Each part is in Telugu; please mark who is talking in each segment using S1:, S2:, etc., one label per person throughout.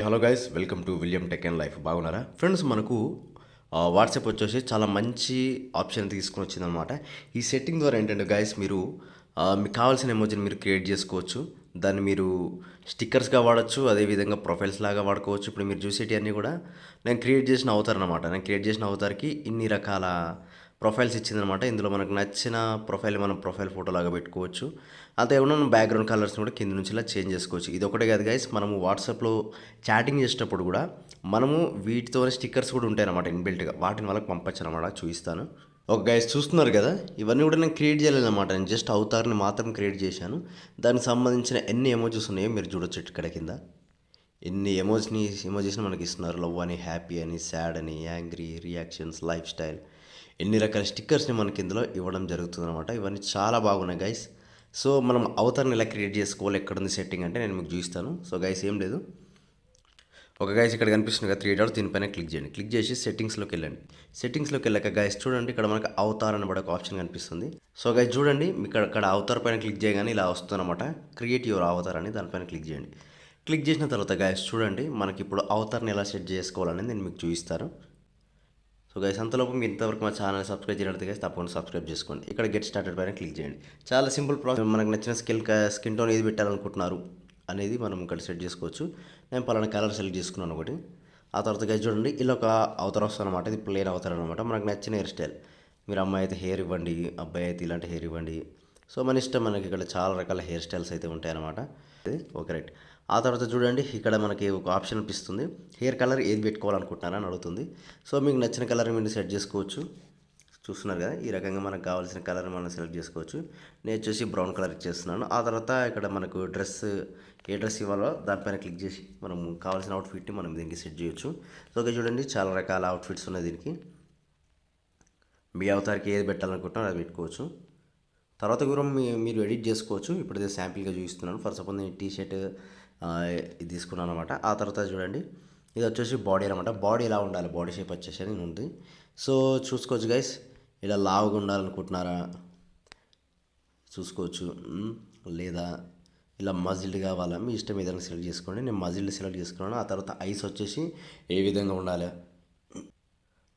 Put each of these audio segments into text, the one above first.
S1: Hello guys, welcome to William tech and life. బాగున్నారా ఫ్రెండ్స్? మనకు వాట్సాప్ వచ్చేసి చాలా మంచి ఆప్షన్ తీసుకొని వచ్చిందనమాట. ఈ సెట్టింగ్ ద్వారా ఏంటంటే గైస్, మీరు మీకు కావాల్సిన ఎమోజిని మీరు క్రియేట్ చేసుకోవచ్చు. దాన్ని మీరు స్టిక్కర్స్గా వాడచ్చు, అదేవిధంగా ప్రొఫైల్స్ లాగా వాడుకోవచ్చు. ఇప్పుడు మీరు చూసేటి అన్నీ కూడా నేను క్రియేట్ చేసిన అవతార్ అనమాట. నేను క్రియేట్ చేసిన అవతార్కి ఇన్ని రకాల ప్రొఫైల్స్ ఇచ్చిందనమాట. ఇందులో మనకు నచ్చిన ప్రొఫైల్ మనం ప్రొఫైల్ ఫోటో లాగా పెట్టుకోవచ్చు. అంతేకాకుండా మనం బ్యాక్గ్రౌండ్ కలర్స్ని కూడా కింద నుంచి ఇలా చేంజ్ చేసుకోవచ్చు. ఇది ఒకటే కాదు గైస్, మనము వాట్సాప్లో చాటింగ్ చేసేటప్పుడు కూడా మనము వీటితోనే స్టిక్కర్స్ కూడా ఉంటాయి అన్నమాట ఇన్బిల్ట్గా. వాటిని వాళ్ళకి పంపచ్చు అనమాట. చూపిస్తాను. ఒక గైస్ చూస్తున్నారు కదా, ఇవన్నీ కూడా నేను క్రియేట్ చేయలేదన్నమాట. నేను జస్ట్ అవతార్ని మాత్రం క్రియేట్ చేశాను. దానికి సంబంధించిన ఎన్ని ఎమోజీస్ ఉన్నాయో మీరు చూడొచ్చు ఇక్కడ కింద. ఎన్ని ఎమోజీస్ని మనకి ఇస్తున్నారు. లవ్ అని, హ్యాపీ అని, సాడ్ అని, యాంగ్రీ, రియాక్షన్స్, లైఫ్ స్టైల్, ఎన్ని రకాల స్టిక్కర్స్ని మనకి ఇందులో ఇవ్వడం జరుగుతుంది అనమాట. ఇవన్నీ చాలా బాగున్నాయి గైస్. సో మనం అవతార్ని ఎలా క్రియేట్ చేసుకోవాలి, ఎక్కడుంది సెట్టింగ్ అంటే నేను మీకు చూపిస్తాను. సో గైస్ ఏం లేదు, ఒక గైస్ ఇక్కడ కనిపిస్తుంది కదా 3 డాట్స్, దీనిపైన క్లిక్ చేయండి. క్లిక్ చేసి సెట్టింగ్స్లోకి వెళ్ళండి. సెట్టింగ్స్లోకి వెళ్ళాక గైస్ చూడండి, ఇక్కడ మనకు అవతార్ అనబడే ఒక ఆప్షన్ కనిపిస్తుంది. సో గైస్ చూడండి, ఇక్కడ అవతార్ పైన క్లిక్ చేయగానే ఇలా వస్తుంది అనమాట. క్రియేట్ యువర్ అవతార్ అని దానిపైన క్లిక్ చేయండి. క్లిక్ చేసిన తర్వాత గైస్ చూడండి, మనకి ఇప్పుడు అవతార్ని ఎలా సెట్ చేసుకోవాలని నేను మీకు చూపిస్తాను. సో గైస్ అంతలోపు మీరు ఇంతవరకు మా ఛానల్ సబ్స్క్రైబ్ చేయలేదు గైస్, తప్పకుండా సబ్స్క్రైబ్ చేసుకోండి. ఇక్కడ గెట్ స్టార్టెడ్ పైన క్లిక్ చేయండి. చాలా సింపుల్ ప్రాసెస్. మనకు నచ్చిన స్కిన్ టోన్ ఏది పెట్టాలనుకుంటున్నారు అనేది మనం ఇక్కడ సెట్ చేసుకోవచ్చు. నేను పలానా కలర్ సెలెక్ట్ చేసుకున్నాను ఒకటి. ఆ తర్వాత గైస్ చూడండి, ఇలా ఒక అవతారం వస్తుంది అనమాట. ఇది ప్లేన్ అవతారం అనమాట. మనకు నచ్చిన హెయిర్ స్టైల్, మీరు అమ్మాయి అయితే హెయిర్ ఇవ్వండి, అబ్బాయి అయితే ఇలాంటి హెయిర్ ఇవ్వండి. సో మన ఇష్టం. మనకి ఇక్కడ చాలా రకాల హెయిర్ స్టైల్స్ అయితే ఉంటాయన్నమాట. Okay right. ఆ తర్వాత చూడండి, ఇక్కడ మనకి ఒక ఆప్షన్ అనిపిస్తుంది. హెయిర్ కలర్ ఏది పెట్టుకోవాలనుకుంటున్నారని అడుగుతుంది. సో మీకు నచ్చిన కలర్ మీరు సెట్ చేసుకోవచ్చు. చూస్తున్నారు కదా, ఈ రకంగా మనకు కావాల్సిన కలర్ మనం సెలెక్ట్ చేసుకోవచ్చు. నేను వచ్చేసి బ్రౌన్ కలర్ ఇచ్చేస్తున్నాను. ఆ తర్వాత ఇక్కడ మనకు ఏ డ్రెస్ ఇవ్వాలో దానిపైన క్లిక్ చేసి మనం కావాల్సిన అవుట్ఫిట్ని మనం దీనికి సెట్ చేయొచ్చు. సో ఓకే చూడండి, చాలా రకాల అవుట్ఫిట్స్ ఉన్నాయి దీనికి. మీ అవతారికి ఏది పెట్టాలనుకుంటున్నారో అది పెట్టుకోవచ్చు. తర్వాత కూడా మీరు ఎడిట్ చేసుకోవచ్చు. ఇప్పుడు ఇది శాంపిల్గా చూపిస్తున్నాను. ఫర్ సపోజ్ నేను టీ షర్ట్ ఇది తీసుకున్నాను అనమాట. ఆ తర్వాత చూడండి, ఇది వచ్చేసి బాడీ అనమాట. బాడీ ఎలా ఉండాలి, బాడీ షేప్ వచ్చేసి అని ఉంది. సో చూసుకోవచ్చు గైస్, ఇలా లావుగా ఉండాలనుకుంటున్నారా చూసుకోవచ్చు, లేదా ఇలా మజిల్డ్ కావాలా, మీ ఇష్టం ఏదైనా సెలెక్ట్ చేసుకోండి. నేను మజిల్డ్ సెలెక్ట్ చేసుకున్నాను. ఆ తర్వాత ఐస్ వచ్చేసి ఏ విధంగా ఉండాలి.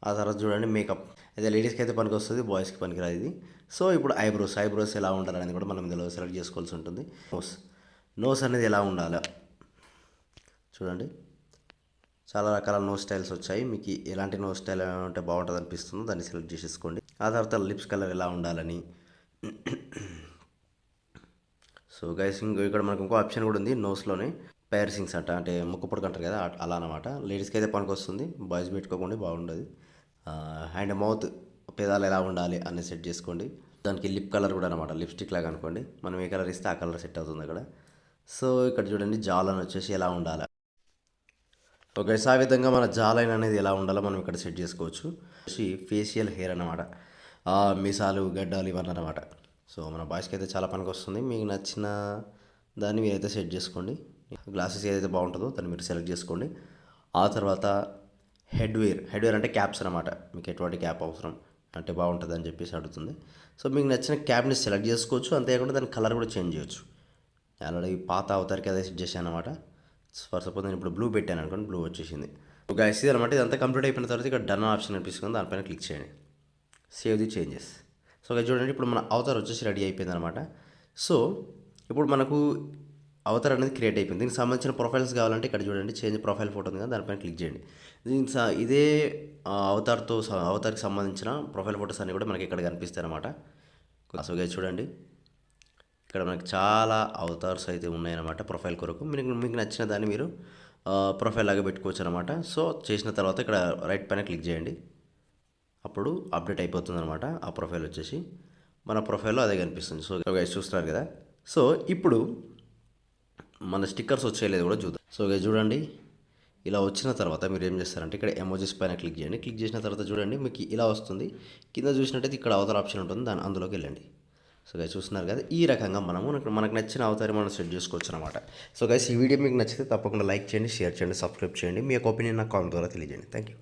S1: ఆ తర్వాత చూడండి, మేకప్ అయితే లేడీస్కి అయితే పనికి వస్తుంది, బాయ్స్కి పనికిరాదు ఇది. సో ఇప్పుడు ఐబ్రోస్ ఎలా ఉండాలనేది కూడా మనం ఇందులో సెలెక్ట్ చేసుకోవాల్సి ఉంటుంది. నోస్ అనేది ఎలా ఉండాలి చూడండి, చాలా రకాల నోస్ స్టైల్స్ వచ్చాయి. మీకు ఎలాంటి నోస్ స్టైల్ ఉంటే బాగుంటుంది అనిపిస్తుందో దాన్ని సెలెక్ట్ చేసేసుకోండి. ఆ తర్వాత లిప్స్ కలర్ ఎలా ఉండాలని. సో గైస్ ఇక్కడ మనకు ఇంకో ఆప్షన్ కూడా ఉంది నోస్లోనే, పైర్సింగ్స్ అంటే ముక్కుపుడక అంటారు కదా, అలా అనమాట. లేడీస్కి అయితే పనికి వస్తుంది, బాయ్స్ పెట్టుకోకుండా బాగుండదు. అండ్ మౌత్, పెదాలు ఎలా ఉండాలి అని సెట్ చేసుకోండి. దానికి లిప్ కలర్ కూడా అనమాట, లిప్స్టిక్ లాగా అనుకోండి. మనం ఏ కలర్ ఇస్తే ఆ కలర్ సెట్ అవుతుంది అక్కడ. సో ఇక్కడ చూడండి, జాలైన్ వచ్చేసి ఎలా ఉండాలి. ఓకే, ఆ విధంగా మన జాలైన్ అనేది ఎలా ఉండాలో మనం ఇక్కడ సెట్ చేసుకోవచ్చు. ఫేషియల్ హెయిర్ అనమాట, మీసాలు, గడ్డాలు ఇవన్నీ అనమాట. సో మన బాయ్స్కి అయితే చాలా పనికి వస్తుంది. మీకు నచ్చిన దాన్ని మీరైతే సెట్ చేసుకోండి. గ్లాసెస్ ఏదైతే బాగుంటుందో దాన్ని మీరు సెలెక్ట్ చేసుకోండి. ఆ తర్వాత హెడ్ వేర్ అంటే క్యాప్స్ అనమాట. మీకు ఎటువంటి క్యాప్ అవసరం అంటే బాగుంటుంది అని చెప్పేసి అడుగుతుంది. సో మీకు నచ్చిన క్యాప్ని సెలెక్ట్ చేసుకోవచ్చు. అంతేకాకుండా దాని కలర్ కూడా చేంజ్ చేయొచ్చు. ఆల్రెడీ పాత అవతారికి అదే సెట్ చేశాను అనమాట. ఫర్ సపోజ్ నేను ఇప్పుడు బ్లూ పెట్టాను అనుకోండి, బ్లూ వచ్చేసింది. గైస్ ఇది అనమాట. ఇదంతా కంప్లీట్ అయిపోయిన తర్వాత ఇక్కడ డన్ ఆప్షన్ అనిపిస్తుంది, దానిపైన క్లిక్ చేయండి. Save the changes. So guys చూడండి, ఇప్పుడు మన అవతార్ వచ్చేసి రెడీ అయిపోయింది అనమాట. సో ఇప్పుడు మనకు అవతార్ అనేది క్రియేట్ అయిపోయింది. దీనికి సంబంధించిన ప్రొఫైల్స్ కావాలంటే ఇక్కడ చూడండి, చేంజ్ ప్రొఫైల్ ఫోటో ఉంది కదా, దానిపైన క్లిక్ చేయండి. దీనికి ఇదే అవతార్కి సంబంధించిన ప్రొఫైల్ ఫోటోస్ అన్నీ కూడా మనకి ఇక్కడ కనిపిస్తాయి అనమాట. సో గైస్ చూడండి, ఇక్కడ మనకి చాలా అవతార్స్ అయితే ఉన్నాయన్నమాట ప్రొఫైల్ కొరకు. మీకు నచ్చిన దాన్ని మీరు ప్రొఫైల్ లాగా పెట్టుకోవచ్చు అనమాట. సో చేసిన తర్వాత ఇక్కడ రైట్ పైన క్లిక్ చేయండి, అప్పుడు అప్డేట్ అయిపోతుంది అనమాట. ఆ ప్రొఫైల్ వచ్చేసి మన ప్రొఫైల్లో అదే కనిపిస్తుంది. సో గైస్ చూస్తున్నారు కదా. సో ఇప్పుడు మన స్టిక్కర్స్ వచ్చేయలేదు కూడా చూద్దాం. సో గైస్ చూడండి, ఇలా వచ్చిన తర్వాత మీరు ఏం చేస్తారంటే ఇక్కడ ఎమోజీస్ పైన క్లిక్ చేయండి. క్లిక్ చేసిన తర్వాత చూడండి, మీకు ఇలా వస్తుంది. కింద చూసినట్టయితే ఇక్కడ అవతార్ ఆప్షన్ ఉంటుంది, అందులోకి వెళ్ళండి. సో గైస్ చూస్తున్నారు కదా, ఈ రకంగా మనకు నచ్చిన అవతారం మనం సెట్ చేసుకోవచ్చు అనమాట. సో గైస్ ఈ వీడియో మీకు నచ్చితే తప్పకుండా లైక్ చేయండి, షేర్ చేయండి, సబ్స్క్రైబ్ చేయండి. మీ యొక్క ఒపీనియన్ నాకు కామెంట్ ద్వారా తెలియజేయండి. Thank you.